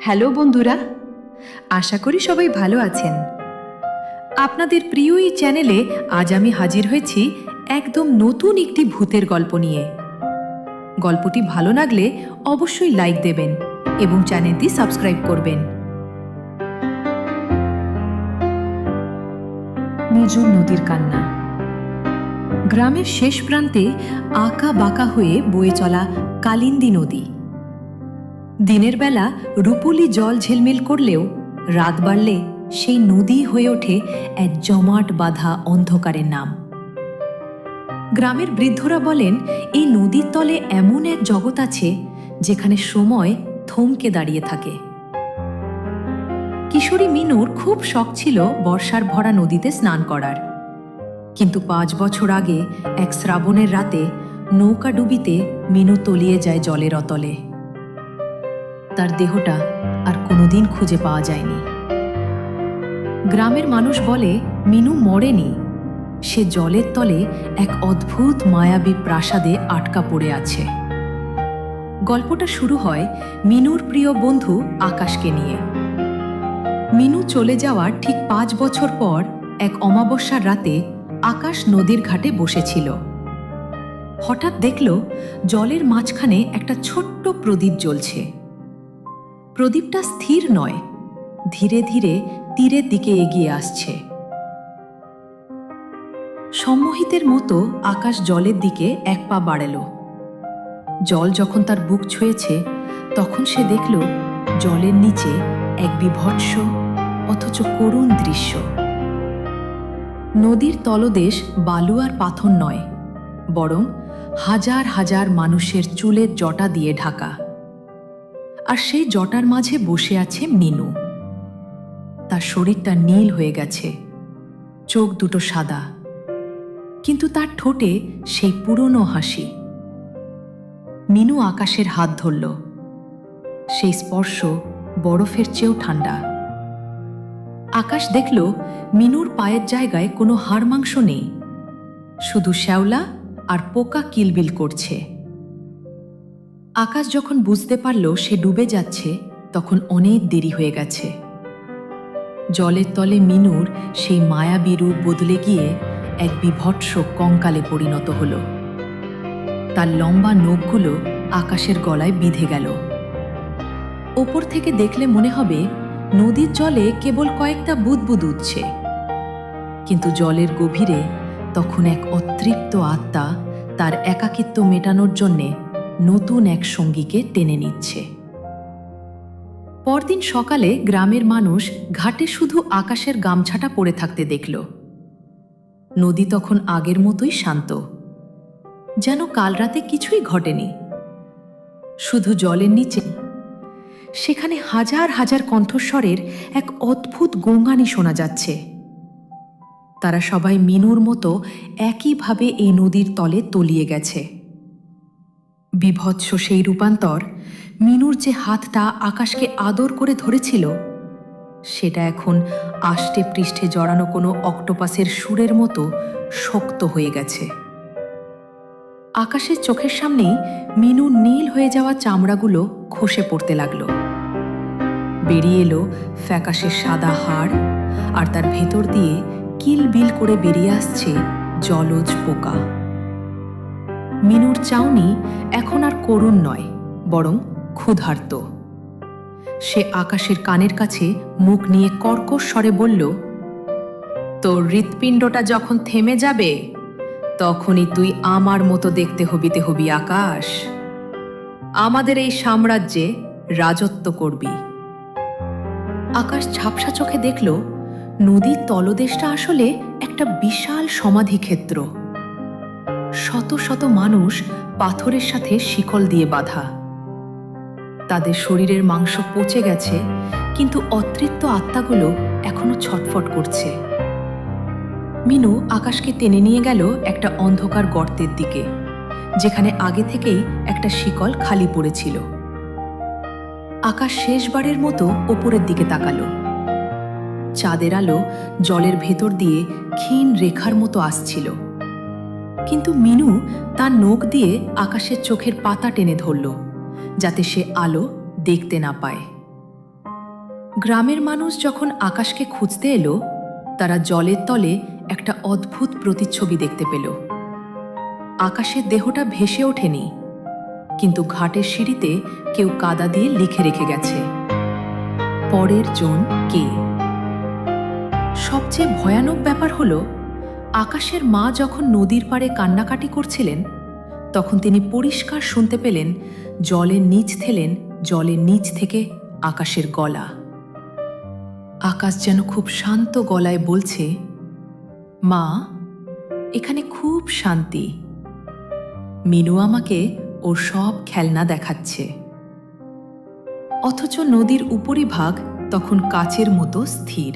Hello বন্ধুরা, আশা করি সবাই ভালো আছেন। আপনাদের প্রিয় এই চ্যানেলে আজ আমি হাজির হয়েছি একদম নতুন একটি ভূতের গল্প নিয়ে। গল্পটি ভালো লাগলে অবশ্যই লাইক দেবেন এবং চ্যানেলটি সাবস্ক্রাইব করবেন। নিঝুম নদীর কান্না। গ্রামের শেষ প্রান্তে আঁকা বাঁকা হয়ে বয়ে চলা কালিন্দী নদী। দিনের বেলা রূপলি জল ঝিলমিল করলেও রাত বাড়লে সেই নদী হয়ে ওঠে এক জমাট বাঁধা অন্ধকারের নাম। গ্রামের বৃদ্ধরা বলেন, এই নদীর তলে এমন এক জগৎ আছে যেখানে সময় থমকে দাঁড়িয়ে থাকে। কিশোরী মিনুর খুব শখ ছিল বর্ষার ভরা নদীতে স্নান করার, কিন্তু 5 বছর আগে এক শ্রাবণের রাতে নৌকা ডুবিতে মিনু তলিয়ে যায় জলের অতলে। তার দেহটা আর কোনোদিন খুঁজে পাওয়া যায়নি। গ্রামের মানুষ বলে মিনু মরেনি, সে জলের তলে এক অদ্ভুত মায়াবী প্রাসাদে আটকা পড়ে আছে। গল্পটা শুরু হয় মিনুর প্রিয় বন্ধু আকাশকে নিয়ে। মিনু চলে যাওয়ার ঠিক 5 বছর পর এক অমাবস্যার রাতে আকাশ নদীর ঘাটে বসেছিল। হঠাৎ দেখল জলের মাঝখানে একটা ছোট্ট প্রদীপ জ্বলছে। প্রদীপটা স্থির নয়, ধীরে ধীরে তীরের দিকে এগিয়ে আসছে। সম্মোহিতের মতো আকাশ জলের দিকে এক পা বাড়াল। জল যখন তার বুক ছুঁয়েছে তখন সে দেখল জলের নিচে এক বীভৎস অথচ করুণ দৃশ্য। নদীর তলদেশ বালু আর পাথর নয়, বরং হাজার হাজার মানুষের চুলের জটা দিয়ে ঢাকা। আর সেই জটার মাঝে বসে আছে মিনু। তার শরীরটা নীল হয়ে গেছে, চোখ দুটো সাদা, কিন্তু তার ঠোঁটে সেই পুরনো হাসি। মিনু আকাশের হাত ধরল। সেই স্পর্শ বরফের চেয়েও ঠান্ডা। আকাশ দেখল মিনুর পায়ের জায়গায় কোনো হাড় মাংস নেই, শুধু শ্যাওলা আর পোকা কিলবিল করছে। আকাশ যখন বুঝতে পারল সে ডুবে যাচ্ছে তখন অনেক দেরি হয়ে গেছে। জলের তলে মিনুর সেই মায়াবী রূপ বদলে গিয়ে এক বীভৎস কঙ্কালে পরিণত হল। তার লম্বা নখগুলো আকাশের গলায় বিঁধে গেল। ওপর থেকে দেখলে মনে হবে নদীর জলে কেবল কয়েকটা বুদবুদ উঠছে, কিন্তু জলের গভীরে তখন এক অতৃপ্ত আত্মা তার একাকিত্ব মেটানোর জন্যে নতুন এক সঙ্গীকে টেনে নিচ্ছে। পরদিন সকালে গ্রামের মানুষ ঘাটে শুধু আকাশের গামছাটা পরে থাকতে দেখল। নদী তখন আগের মতোই শান্ত, যেন কাল রাতে কিছুই ঘটেনি। শুধু জলের নিচে সেখানে হাজার হাজার কণ্ঠস্বরের এক অদ্ভুত গঙ্গানি শোনা যাচ্ছে। তারা সবাই মিনুর মতো একইভাবে এই নদীর তলে তলিয়ে গেছে। বীভৎস সেই রূপান্তর, মিনুর যে হাতটা আকাশকে আদর করে ধরেছিল সেটা এখন আষ্টে পৃষ্ঠে জড়ানো কোনো অক্টোপাসের সুরের মতো শক্ত হয়ে গেছে। আকাশের চোখের সামনেই মিনুর নীল হয়ে যাওয়া চামড়াগুলো খসে পড়তে লাগলো। বেরিয়ে এলো ফ্যাকাশে সাদা হাড়, আর তার ভেতর দিয়ে কিলবিল করে বেরিয়ে আসছে জলজ পোকা। মিনুর চাউনি এখন আর করুণ নয়, বরং ক্ষুধার্ত। সে আকাশের কানের কাছে মুখ নিয়ে কর্কশ স্বরে বলল, তোর হৃৎপিণ্ডটা যখন থেমে যাবে তখনই তুই আমার মতো দেখতে হবি আকাশ। আমাদের এই সাম্রাজ্যে রাজত্ব করবি। আকাশ ঝাপসা চোখে দেখল নদীর তলদেশটা আসলে একটা বিশাল সমাধিক্ষেত্র। শত শত মানুষ পাথরের সাথে শিকল দিয়ে বাঁধা। তাদের শরীরের মাংস পচে গেছে, কিন্তু অতৃপ্ত আত্মাগুলো এখনো ছটফট করছে। মিনু আকাশকে টেনে নিয়ে গেল একটা অন্ধকার গর্তের দিকে, যেখানে আগে থেকেই একটা শিকল খালি পড়েছিল। আকাশ শেষবারের মতো ওপরের দিকে তাকালো। চাঁদের আলো জলের ভেতর দিয়ে ক্ষীণ রেখার মতো আসছিল, কিন্তু মিনু তার নখ দিয়ে আকাশের চোখের পাতা টেনে ধরল, যাতে সে আলো দেখতে না পায়। গ্রামের মানুষ যখন আকাশকে খুঁজতে এলো, তারা জলের তলে একটা অদ্ভুত প্রতিচ্ছবি দেখতে পেল। আকাশের দেহটা ভেসে ওঠেনি, কিন্তু ঘাটের সিঁড়িতে কেউ কাদা দিয়ে লিখে রেখে গেছে, পরের জন কে। সবচেয়ে ভয়ানক ব্যাপার হলো, আকাশের মা যখন নদীর পাড়ে কান্নাকাটি করছিলেন, তখন তিনি পরিষ্কার শুনতে পেলেন জলের নিচ থেকে আকাশের গলা। আকাশ যেন খুব শান্ত গলায় বলছে, মা, এখানে খুব শান্তি। মিনু আমাকে ওর সব খেলনা দেখাচ্ছে। অথচ নদীর উপরিভাগ তখন কাচের মতো স্থির।